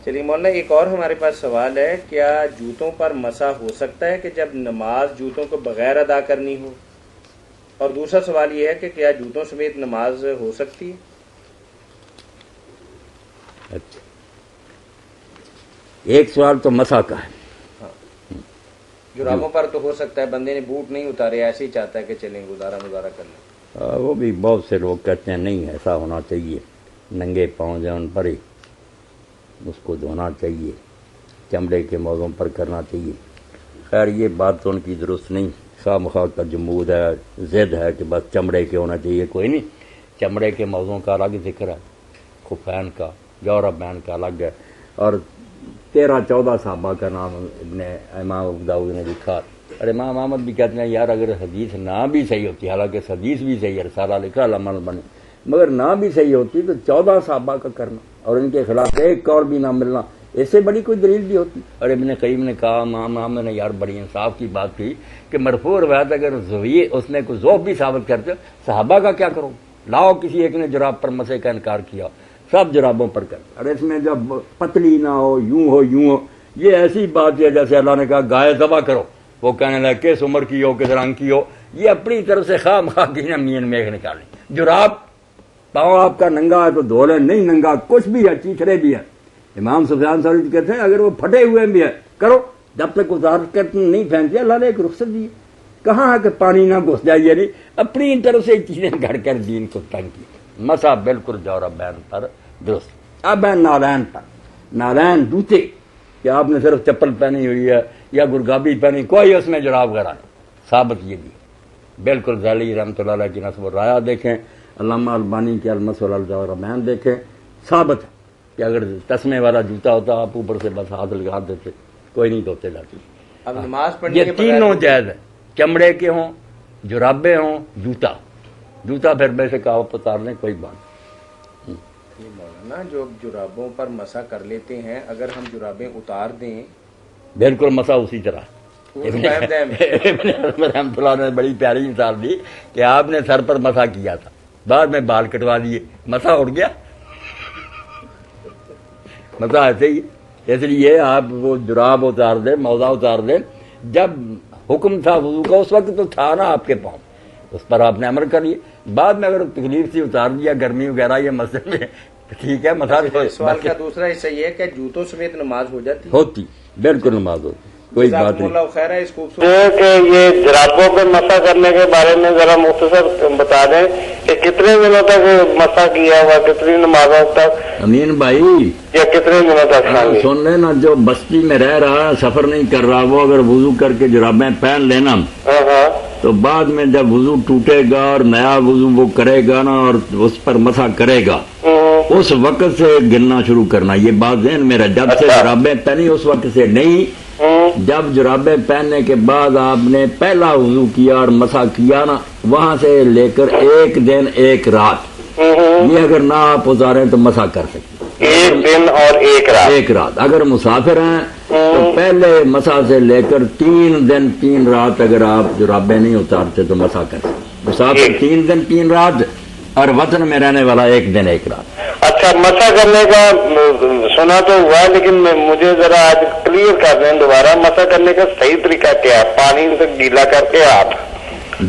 چلیے مولانا، ایک اور ہمارے پاس سوال ہے، کیا جوتوں پر مسح ہو سکتا ہے کہ جب نماز جوتوں کو بغیر ادا کرنی ہو؟ اور دوسرا سوال یہ ہے کہ کیا جوتوں سمیت نماز ہو سکتی ہے؟ اچھا، ایک سوال تو مسح کا ہے. جرابوں پر تو ہو سکتا ہے، بندے نے بوٹ نہیں اتارے، ایسے ہی چاہتا ہے کہ چلیں گزارا کر لیں. وہ بھی بہت سے لوگ کہتے ہیں نہیں ایسا ہونا چاہیے، ننگے پاؤں جو ان پر ہی اس کو دھونا چاہیے، چمڑے کے موضوع پر کرنا چاہیے. خیر یہ بات تو ان کی درست نہیں. خواہ مخواہ کا جمود ہے، ضد ہے کہ بس چمڑے کے ہونا چاہیے. کوئی نہیں، چمڑے کے موضوع کا الگ ذکر ہے، خفین کا، جوربین کا الگ ہے. اور 13-14 صحابہ کا نام امام ابو داؤد نے لکھا. اور امام احمد بھی کہتے ہیں یار اگر حدیث نہ بھی صحیح ہوتی، حالانکہ حدیث بھی صحیح ہے، رسالہ لکھا عمل بنے، مگر نہ بھی صحیح ہوتی تو 14 صحابہ کا کرنا اور ان کے خلاف ایک اور بھی نہ ملنا، اس سے بڑی کوئی دلیل بھی ہوتی. اور ابن قیم نے کہا، امام احمد نے، یار بڑی انصاف کی بات کی کہ مرفوع روایت اگر اس نے کوئی ذوق بھی ثابت کرتے صحابہ کا کیا کرو؟ لاؤ کسی ایک نے جراب پر مسح کا انکار کیا، سب جرابوں پر کر. اور اس میں جب پتلی نہ ہو، یوں ہو، یہ ایسی بات ہے جیسے اللہ نے کہا گائے ذبح کرو، وہ کہنے لگا کس عمر کی ہو، کس رنگ کی ہو. یہ اپنی طرف سے خواہ مخواہ کی مین میخ نکالیں. جراب پاؤں آپ کا ننگا ہے تو دھو لیں، نہیں ننگا کچھ بھی ہے، چیتھڑے بھی ہے. امام سفیان ثوری کہتے ہیں اگر وہ پھٹے ہوئے بھی ہے کرو، جب تک اتار کر نہیں پھینکتے. اللہ نے ایک رخصت دی، کہاں ہے کہ پانی نہ گھس جائیے، نہیں اپنی طرف سے چیزیں گھڑ کر دین کو تنگ کی. مسا بالکل جوربین پر درست. اب ہے نالین پر، نالین جوتے کہ آپ نے صرف چپل پہنی ہوئی ہے یا گرگابی پہنی، کوئی اس میں جراب وغیرہ نہیں. ثابت یہ بھی بالکل ذیلی رحمۃ اللہ علیہ کی نصب الرایا دیکھیں، علامہ البانی کے المسح علی الجوربین دیکھیں، ثابت ہے کہ اگر تسمے والا جوتا ہوتا آپ اوپر سے بس ہاتھ لگا دیتے، کوئی نہیں دھوتے جاتی. اب نماز پڑھنے یہ تینوں جائز ہے، چمڑے کے ہوں، جرابے ہوں، جوتا پھر بے شک آپ اتار لیں، کوئی بات. مولانا جو جرابوں پر مسح کر لیتے ہیں، اگر ہم جرابیں اتار دیں بالکل مسح اسی طرح. رحمۃ اللہ نے بڑی پیاری مثال دی کہ آپ نے سر پر مسح کیا تھا، بعد میں بال کٹوا لیے، مسح اٹھ گیا. مسح ایسے ہی، اس لیے آپ وہ جراب اتار دیں، موزہ اتار دیں. جب حکم تھا وضو کا اس وقت تو تھا نا آپ کے پاؤں، اس پر آپ نے عمل کر لیے. بعد میں اگر تکلیف سے اتار دیا، گرمی وغیرہ یہ مسئلے میں ٹھیک ہے. سوال کا دوسرا حصہ یہ ہے کہ جوتوں سمیت نماز ہو جاتی ہوتی، بالکل نماز ہوتی، کوئی بات نہیں. اللہ خیر ہے. اس خوبصورت کہ یہ جرابوں پہ مسح کرنے کے بارے میں ذرا مختصر بتا دیں کہ کتنے دنوں تک مسح کیا ہوا، کتنی نمازوں تک؟ امین بھائی یا کتنے دنوں تک؟ سن لے نا، جو بستی میں رہ رہا ہے، سفر نہیں کر رہا، وہ اگر وضو کر کے جرابیں پہن لینا تو بعد میں جب وضو ٹوٹے گا اور نیا وضو وہ کرے گا نا اور اس پر مسح کرے گا، اس وقت سے گننا شروع کرنا. یہ بات ذہن میں رہ، جب سے جرابیں پہنی اس وقت سے نہیں. جب جرابیں پہننے کے بعد آپ نے پہلا وضو کیا اور مسح کیا نا، وہاں سے لے کر ایک دن ایک رات، یہ اگر نہ آپ اتاریں تو مسح کر سکتے. ایک دن اور ایک رات. اگر مسافر ہیں تو پہلے مسح سے لے کر 3 دن 3 رات اگر آپ جرابیں نہیں اتارتے تو مسح کر سکتے. مسافر 3 دن 3 رات اور وطن میں رہنے والا 1 دن 1 رات. اچھا، مسح کرنے کا سنا تو ہوا، لیکن مجھے ذرا آج کلیئر کر دیں دوبارہ، مسح کرنے کا صحیح طریقہ کیا ہے؟ پانی سے گیلا کر کے ہاتھ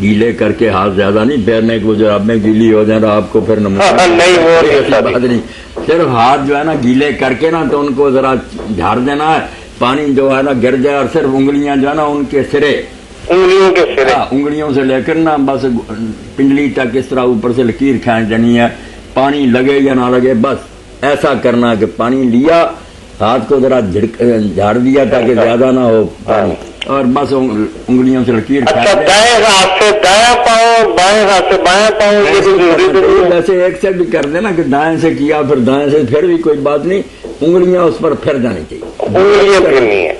گیلے کر کے ہاتھ زیادہ نہیں پھیرنے کو، جرابیں گیلی ہو جائیں آپ کو پھر نہیں، وہ بات نہیں. صرف ہاتھ جو ہے نا گیلے کر کے نا تو ان کو ذرا جھاڑ دینا ہے، پانی جو ہے نا گر جائے، اور صرف انگلیاں جو ہے نا ان کے سرے، انگلیوں سے لے کر نا بس پنڈلی تک اس طرح اوپر سے لکیر کھینچ دینی ہے. پانی لگے یا نہ لگے بس ایسا کرنا کہ پانی لیا، ہاتھ کو ذرا جھاڑ دیا تاکہ زیادہ نہ ہو پانی، اور بس انگلیوں سے لکیر اچھا، دائیں ہاتھ سے دایاں پاؤں، بائیں ہاتھ سے بایاں پاؤں. ویسے ایک سے بھی کر دینا کہ دائیں سے کیا پھر دائیں سے، پھر بھی کوئی بات نہیں، انگلیاں اس پر پھر جانی چاہیے، انگلیاں پھرنی ہے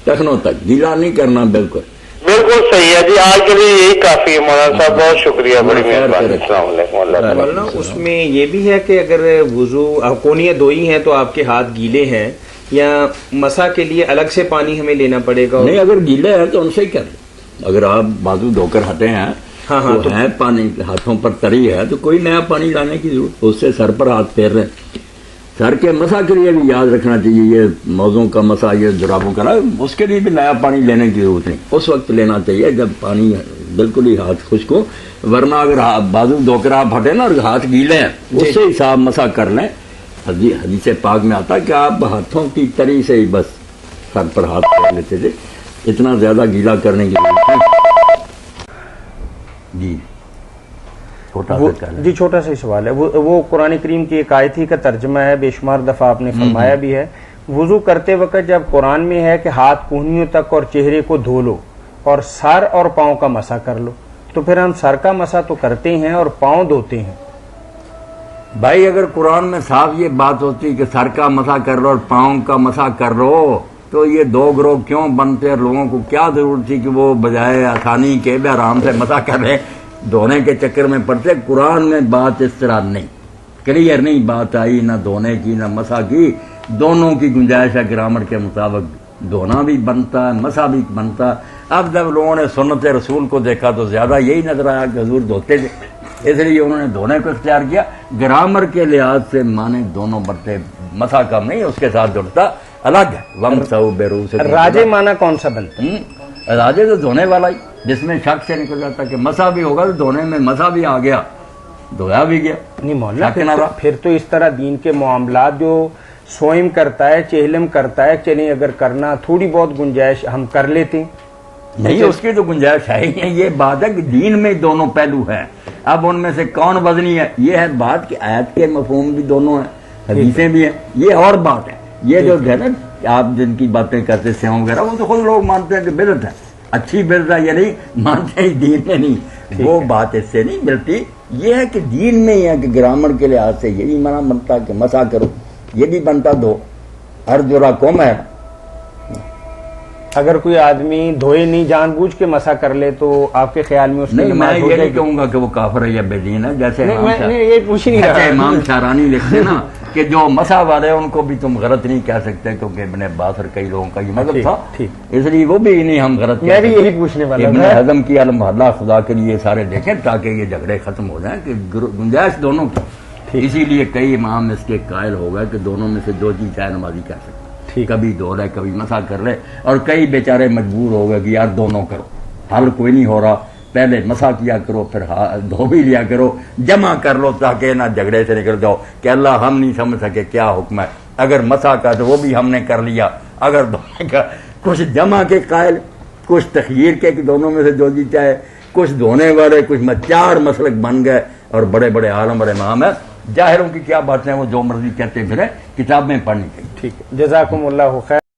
ٹخنوں تک، گیلا نہیں کرنا. بالکل بالکل صحیح ہے جی. آج کے لیے یہی کافی ہے مولانا صاحب، بہت شکریہ، بڑی مہربانی. السلام علیکم. مولانا اس میں یہ بھی ہے کہ اگر وضو کونیاں دھوئی ہیں تو آپ کے ہاتھ گیلے ہیں، یا مسح کے لیے الگ سے پانی ہمیں لینا پڑے گا؟ نہیں، اگر گیلے ہیں تو ان سے ہی کر لیں. اگر آپ بازو دھو کر ہٹے ہیں تو ہے پانی ہاتھوں پر تری ہے تو کوئی نیا پانی لانے کی ضرورت، اس سے سر پر ہاتھ پھیر رہے. سر کے مسا کے لیے بھی یاد رکھنا چاہیے، یہ موزوں کا مسا، یہ جرابوں کا، اس کے لیے بھی نیا پانی لینے کی ضرورت نہیں، اس وقت لینا چاہیے جب پانی بالکل ہی ہاتھ خشک ہو، ورنہ اگر بازو دھو کر آپ ہٹے نا اور ہاتھ گیلے ہیں اس سے حساب مسا کر لیں۔ حدیث پاک میں آتا کہ آپ ہاتھوں کی تری سے ہی بس سر پر ہاتھ پھیر لیتے تھے، اتنا زیادہ گیلا کرنے کی ضرورت نہیں۔ جی جی چھوٹا سا سوال ہے، وہ قرآن کریم کی ایک آیت ہی کا ترجمہ ہے، بے شمار دفعہ آپ نے فرمایا بھی ہے، وضو کرتے وقت جب قرآن میں ہے کہ ہاتھ کونیوں تک اور چہرے کو دھو لو اور سر اور پاؤں کا مسا کر لو، تو پھر ہم سر کا مسا تو کرتے ہیں اور پاؤں دھوتے ہیں۔ بھائی اگر قرآن میں صاف یہ بات ہوتی کہ سر کا مسا کر لو اور پاؤں کا مسا کر لو تو یہ دو گروہ کیوں بنتے، اور لوگوں کو کیا ضرورت تھی کہ وہ بجائے آسانی کے بھی آرام سے مسا کر لیں، دھونے کے چکر میں پڑتے۔ قرآن میں بات اس طرح نہیں، کلیئر نہیں بات آئی، نہ دھونے کی نہ مسا کی، دونوں کی گنجائش ہے، گرامر کے مطابق دھونا بھی بنتا ہے مسا بھی بنتا ہے۔ اب جب لوگوں نے سنت رسول کو دیکھا تو زیادہ یہی نظر آیا کہ حضور دھوتے تھے، اس لیے انہوں نے دھونے کو اختیار کیا۔ گرامر کے لحاظ سے مانے دونوں برتے، مسا کم نہیں، اس کے ساتھ جڑتا الگ ہے۔ وَمْسَحُوا بِرُؤُوسِكُمْ، راجے مانا کون سا بنتا؟ راجے تو دھونے والا ہی، جس میں شک سے نکل جاتا کہ مسا بھی ہوگا تو دھونے میں مسا بھی آ گیا، دھویا بھی گیا۔ نہیں مولانا، پھر تو اس طرح دین کے معاملات جو سوئم کرتا ہے، چہلم کرتا ہے، چلیں اگر کرنا تھوڑی بہت گنجائش ہم کر لیتے ہیں، نہیں اس کی تو گنجائش ہے ہی نہیں۔ یہ بات ہے کہ دین میں دونوں پہلو ہیں، اب ان میں سے کون وزنی ہے، یہ ہے بات کہ آیت کے مفہوم بھی دونوں ہیں، حدیثیں بھی ہیں، یہ اور بات ہے۔ یہ جو ہے نا آپ جن کی باتیں کرتے سیوں وغیرہ، وہ تو خود لوگ مانتے ہیں کہ بدعت ہے، اچھی بدعت ہے، یہ نہیں مانتے ہیں دین میں نہیں، وہ بات اس سے نہیں ملتی۔ یہ ہے کہ دین میں ہی ہے کہ گرامر کے لحاظ سے یہ بھی منع بنتا کہ مسا کرو، یہ بھی بنتا دو، ہر جرا قوم ہے۔ اگر کوئی آدمی دھوئے نہیں جان بوجھ کے مسا کر لے تو آپ کے خیال میں اس کی نہیں، نماز میں ہو یہ جائے نہیں کہوں گا کہ وہ کافر ہے یا بے دین ہے، جیسے یہ پوچھ نہیں رہا۔ امام شارانی لکھتے نا کہ جو مسا والے ان کو بھی تم غلط نہیں کہہ سکتے، کیونکہ ابن عباس اور کئی لوگوں کا یہ مطلب تھا، اس لیے وہ بھی نہیں ہم غلط میں بھی یہی پوچھنے والا ابن حزم کی المحلہ خدا کے لیے سارے دیکھیں تاکہ یہ جھگڑے ختم ہو جائیں کہ گنجائش دونوں کی۔ اسی لیے کئی امام اس کے قائل ہو گئے کہ دونوں میں سے دو چیز چاہے نمازی کہہ سکتے، کبھی دھو لے کبھی مسا کر لے، اور کئی بیچارے مجبور ہو گئے کہ یار دونوں کرو، حل کوئی نہیں ہو رہا، پہلے مسا کیا کرو پھر دھو بھی لیا کرو، جمع کر لو تاکہ نہ جھگڑے سے نکل جاؤ کہ اللہ ہم نہیں سمجھ سکے کیا حکم ہے، اگر مسا کا تو وہ بھی ہم نے کر لیا، اگر دھونے کا کچھ جمع کے قائل، کچھ تخییر کے کہ دونوں میں سے جو جی چاہے، کچھ دھونے والے، کچھ چار مسلک بن گئے، اور بڑے بڑے عالم اور امام ہیں۔ ظاہروں کی کیا باتیں وہ جو مرضی کہتے پھرے، کتاب میں پڑھنی چاہیے۔ ٹھیک ہے، جزاکم اللہ خیر۔